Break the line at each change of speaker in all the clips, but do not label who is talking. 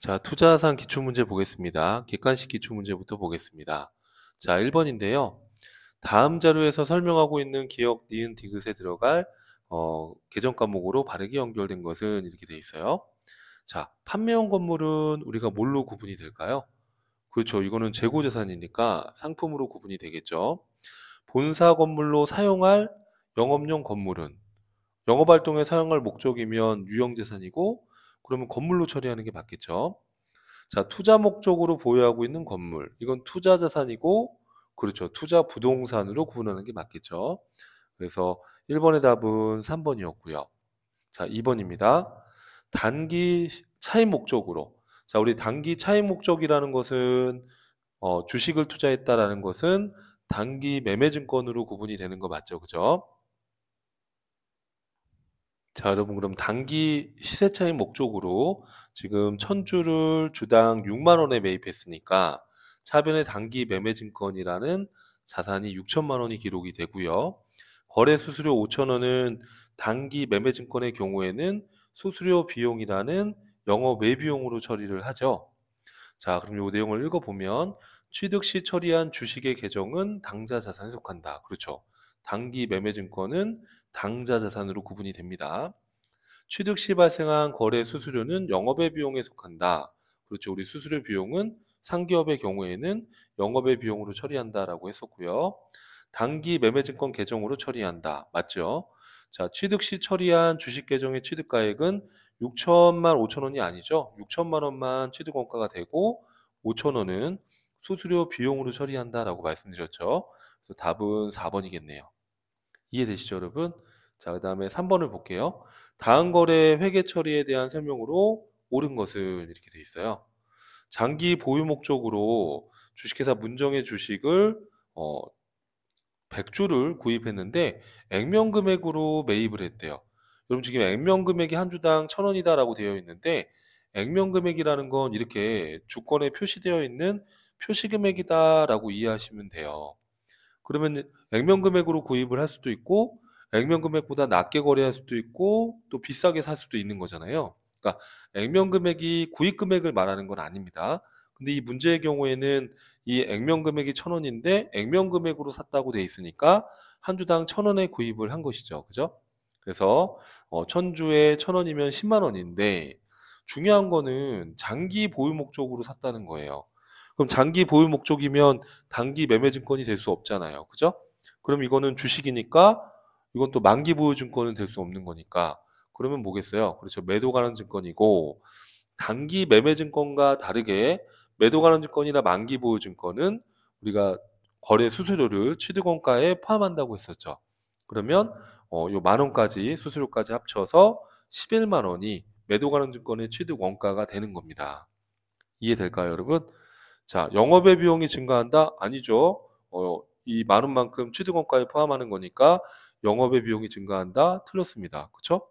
자, 투자자산 기출문제 보겠습니다. 객관식 기출문제부터 보겠습니다. 자, 1번인데요. 다음 자료에서 설명하고 있는 기억, 니은, 디귿에 들어갈 계정 과목으로 바르게 연결된 것은 이렇게 돼 있어요. 자, 판매용 건물은 우리가 뭘로 구분이 될까요? 그렇죠. 이거는 재고자산이니까 상품으로 구분이 되겠죠. 본사 건물로 사용할 영업용 건물은 영업활동에 사용할 목적이면 유형자산이고 그러면 건물로 처리하는 게 맞겠죠. 자, 투자 목적으로 보유하고 있는 건물. 이건 투자 자산이고, 그렇죠. 투자 부동산으로 구분하는 게 맞겠죠. 그래서 1번의 답은 3번이었고요. 자, 2번입니다. 단기 차입 목적으로. 자, 우리 단기 차입 목적이라는 것은 주식을 투자했다라는 것은 단기 매매 증권으로 구분이 되는 거 맞죠? 그죠? 자, 여러분 그럼 단기 시세 차익 목적으로 지금 1000주를 주당 6만 원에 매입했으니까 차변의 단기 매매 증권이라는 자산이 6천만 원이 기록이 되고요. 거래 수수료 5천 원은 단기 매매 증권의 경우에는 수수료 비용이라는 영업 외비용으로 처리를 하죠. 자, 그럼 이 내용을 읽어보면 취득 시 처리한 주식의 계정은 당좌 자산에 속한다. 그렇죠. 단기 매매 증권은 당좌 자산으로 구분이 됩니다. 취득 시 발생한 거래 수수료는 영업의 비용에 속한다. 그렇죠. 우리 수수료 비용은 상기업의 경우에는 영업의 비용으로 처리한다라고 했었고요. 단기 매매증권 계정으로 처리한다. 맞죠? 자, 취득 시 처리한 주식 계정의 취득가액은 6천만 5천 원이 아니죠. 6천만 원만 취득 원가가 되고 5천 원은 수수료 비용으로 처리한다라고 말씀드렸죠. 그래서 답은 4번이겠네요. 이해되시죠, 여러분? 자, 그 다음에 3번을 볼게요. 다음 거래 회계 처리에 대한 설명으로 옳은 것은 이렇게 돼 있어요. 장기 보유 목적으로 주식회사 문정의 주식을 100주를 구입했는데 액면 금액으로 매입을 했대요. 여러분 지금 액면 금액이 한 주당 1,000원이다라고 되어 있는데 액면 금액이라는 건 이렇게 주권에 표시되어 있는 표시 금액이다라고 이해하시면 돼요. 그러면 액면 금액으로 구입을 할 수도 있고 액면 금액보다 낮게 거래할 수도 있고 또 비싸게 살 수도 있는 거잖아요. 그러니까 액면 금액이 구입 금액을 말하는 건 아닙니다. 근데 이 문제의 경우에는 이 액면 금액이 1,000원인데 액면 금액으로 샀다고 돼 있으니까 한 주당 1,000원에 구입을 한 것이죠. 그죠? 그래서 1,000주에 1,000원이면 10만 원인데 중요한 거는 장기 보유 목적으로 샀다는 거예요. 그럼 장기 보유 목적이면 단기 매매 증권이 될 수 없잖아요. 그죠? 그럼 이거는 주식이니까 이건 또 만기 보유 증권은 될 수 없는 거니까 그러면 뭐겠어요? 그렇죠. 매도 가능 증권이고 단기 매매 증권과 다르게 매도 가능 증권이나 만기 보유 증권은 우리가 거래 수수료를 취득원가에 포함한다고 했었죠. 그러면 요 만 원까지 수수료까지 합쳐서 11만 원이 매도 가능 증권의 취득 원가가 되는 겁니다. 이해될까요, 여러분? 자, 영업의 비용이 증가한다? 아니죠. 이 만 원만큼 취득원가에 포함하는 거니까 영업의 비용이 증가한다? 틀렸습니다. 그쵸?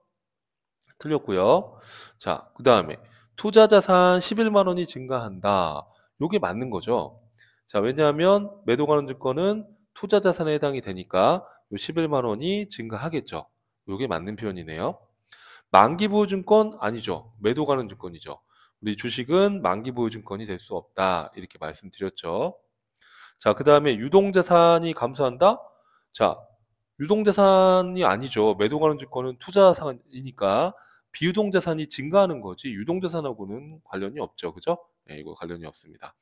틀렸고요. 자, 그 다음에 투자 자산 11만 원이 증가한다. 요게 맞는 거죠. 자, 왜냐하면 매도 가능 증권은 투자 자산에 해당이 되니까 요 11만 원이 증가하겠죠. 요게 맞는 표현이네요. 만기 보유 증권 아니죠. 매도 가능 증권이죠. 우리 주식은 만기 보유 증권이 될 수 없다. 이렇게 말씀드렸죠. 자, 그 다음에 유동자산이 감소한다? 자, 유동자산이 아니죠. 매도 가능 증권은 투자자산이니까 비유동자산이 증가하는 거지 유동자산하고는 관련이 없죠. 그죠? 네, 이거 관련이 없습니다.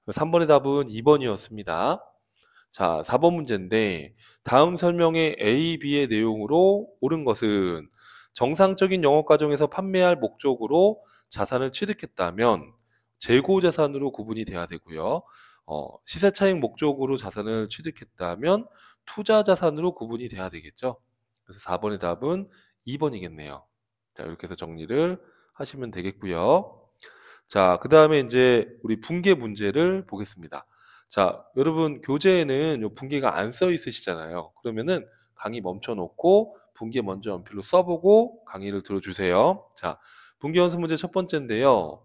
3번의 답은 2번이었습니다. 자, 4번 문제인데 다음 설명의 A, B의 내용으로 옳은 것은 정상적인 영업 과정에서 판매할 목적으로 자산을 취득했다면 재고 자산으로 구분이 돼야 되고요. 시세 차익 목적으로 자산을 취득했다면 투자 자산으로 구분이 돼야 되겠죠. 그래서 4번의 답은 2번이겠네요. 자, 이렇게 해서 정리를 하시면 되겠고요. 자, 그 다음에 이제 우리 분계 문제를 보겠습니다. 자, 여러분 교재에는 요 분계가 안 써 있으시잖아요. 그러면은 강의 멈춰 놓고 분계 먼저 연필로 써보고 강의를 들어주세요. 자, 분계 연습 문제 첫 번째인데요.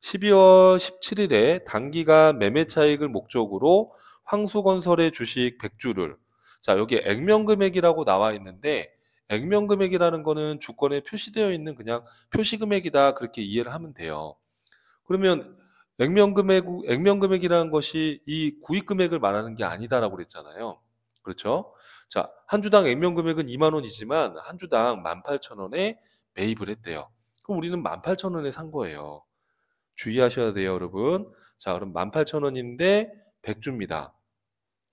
12월 17일에 단기간 매매 차익을 목적으로 황수건설의 주식 100주를 자, 여기 액면 금액이라고 나와 있는데 액면 금액이라는 거는 주권에 표시되어 있는 그냥 표시 금액이다 그렇게 이해를 하면 돼요. 그러면 액면 금액이라는 것이 이 구입 금액을 말하는 게 아니다라고 그랬잖아요. 그렇죠? 자, 한 주당 액면 금액은 2만 원이지만 한 주당 18,000원에 매입을 했대요. 그럼 우리는 18,000원에 산 거예요. 주의하셔야 돼요, 여러분. 자, 그럼 18,000원인데 100주입니다.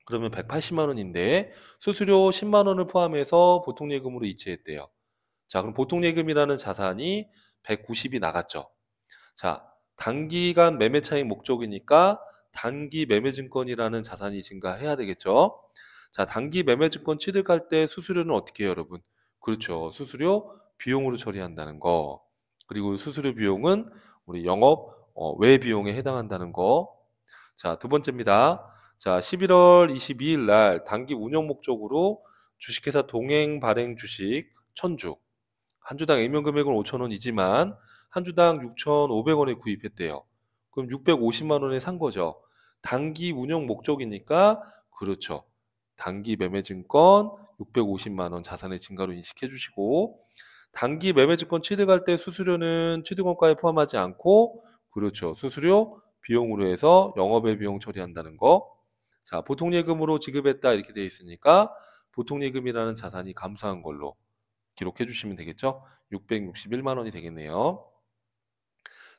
그러면 180만 원인데 수수료 10만 원을 포함해서 보통예금으로 이체했대요. 자, 그럼 보통예금이라는 자산이 190이 나갔죠. 자, 단기간 매매 차익 목적이니까 단기 매매증권이라는 자산이 증가해야 되겠죠. 자, 단기 매매증권 취득할 때 수수료는 어떻게 해요, 여러분? 그렇죠. 수수료 비용으로 처리한다는 거. 그리고 수수료 비용은 우리 영업 외 비용에 해당한다는 거. 자, 두 번째입니다. 자, 11월 22일 날 단기 운영 목적으로 주식회사 동행 발행 주식 1000주. 한 주당 액면 금액은 5,000원이지만 한 주당 6,500원에 구입했대요. 그럼 650만 원에 산 거죠. 단기 운영 목적이니까 그렇죠. 단기 매매증권 650만 원 자산의 증가로 인식해 주시고 단기 매매증권 취득할 때 수수료는 취득원가에 포함하지 않고 그렇죠. 수수료 비용으로 해서 영업의 비용 처리한다는 거. 자, 보통예금으로 지급했다 이렇게 되어 있으니까 보통예금이라는 자산이 감소한 걸로 기록해 주시면 되겠죠? 661만 원이 되겠네요.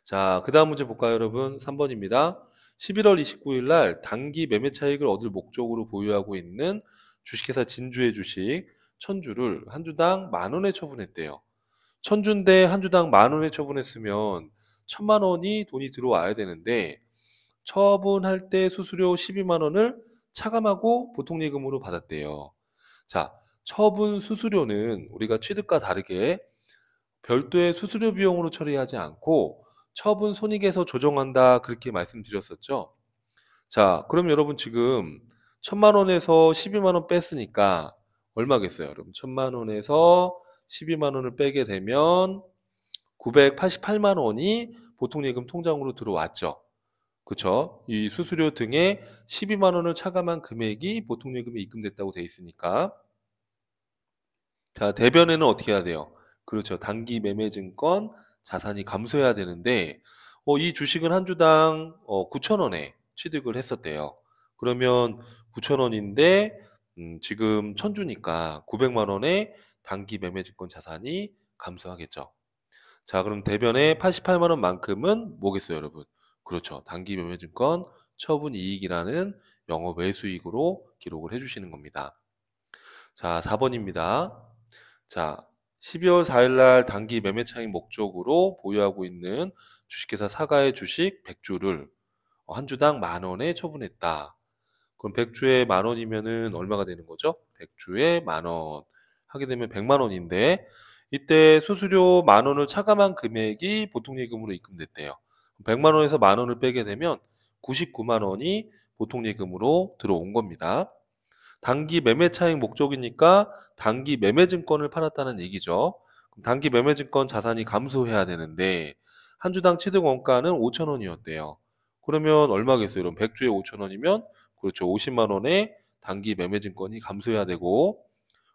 자, 그 다음 문제 볼까요, 여러분? 3번입니다. 11월 29일 날 단기 매매 차익을 얻을 목적으로 보유하고 있는 주식회사 진주의 주식 1000주를 한 주당 만 원에 처분했대요. 1000주인데 한 주당 만 원에 처분했으면 1000만 원이 돈이 들어와야 되는데 처분할 때 수수료 12만 원을 차감하고 보통예금으로 받았대요. 자, 처분 수수료는 우리가 취득과 다르게 별도의 수수료 비용으로 처리하지 않고 처분 손익에서 조정한다 그렇게 말씀드렸었죠. 자, 그럼 여러분 지금 1000만 원에서 12만 원 뺐으니까 얼마겠어요? 여러분 1000만 원에서 12만 원을 빼게 되면 988만 원이 보통예금 통장으로 들어왔죠. 그쵸? 이 수수료 등에 12만 원을 차감한 금액이 보통예금에 입금됐다고 돼 있으니까. 자, 대변에는 어떻게 해야 돼요? 그렇죠. 단기 매매증권 자산이 감소해야 되는데, 이 주식은 한 주당 9,000원에 취득을 했었대요. 그러면 9,000원인데, 지금 1000주니까 900만 원의 단기 매매증권 자산이 감소하겠죠. 자, 그럼 대변에 88만 원만큼은 뭐겠어요, 여러분? 그렇죠. 단기 매매증권 처분 이익이라는 영업 외수익으로 기록을 해주시는 겁니다. 자, 4번입니다. 자, 12월 4일 날 단기 매매 차익 목적으로 보유하고 있는 주식회사 사가의 주식 100주를 한 주당 만 원에 처분했다. 그럼 100주에 만 원이면은 얼마가 되는 거죠? 100주에 만 원. 하게 되면 100만 원인데 이때 수수료 만 원을 차감한 금액이 보통예금으로 입금됐대요. 100만 원에서 만 원을 빼게 되면 99만 원이 보통예금으로 들어온 겁니다. 단기 매매 차익 목적이니까 단기 매매증권을 팔았다는 얘기죠. 그럼 단기 매매증권 자산이 감소해야 되는데 한 주당 취득 원가는 5,000원이었대요. 그러면 얼마겠어요? 그럼 100주에 5,000원이면 그렇죠. 50만 원에 단기 매매증권이 감소해야 되고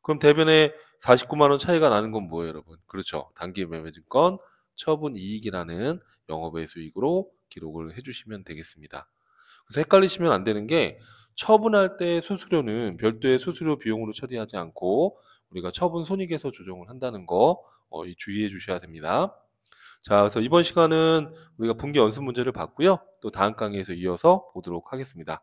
그럼 대변에 49만 원 차이가 나는 건 뭐예요, 여러분? 그렇죠. 단기 매매증권 처분 이익이라는 영업외 수익으로 기록을 해주시면 되겠습니다. 그래서 헷갈리시면 안 되는 게 처분할 때 수수료는 별도의 수수료 비용으로 처리하지 않고 우리가 처분 손익에서 조정을 한다는 거 주의해 주셔야 됩니다. 자, 그래서 이번 시간은 우리가 분기 연습 문제를 봤고요. 또 다음 강의에서 이어서 보도록 하겠습니다.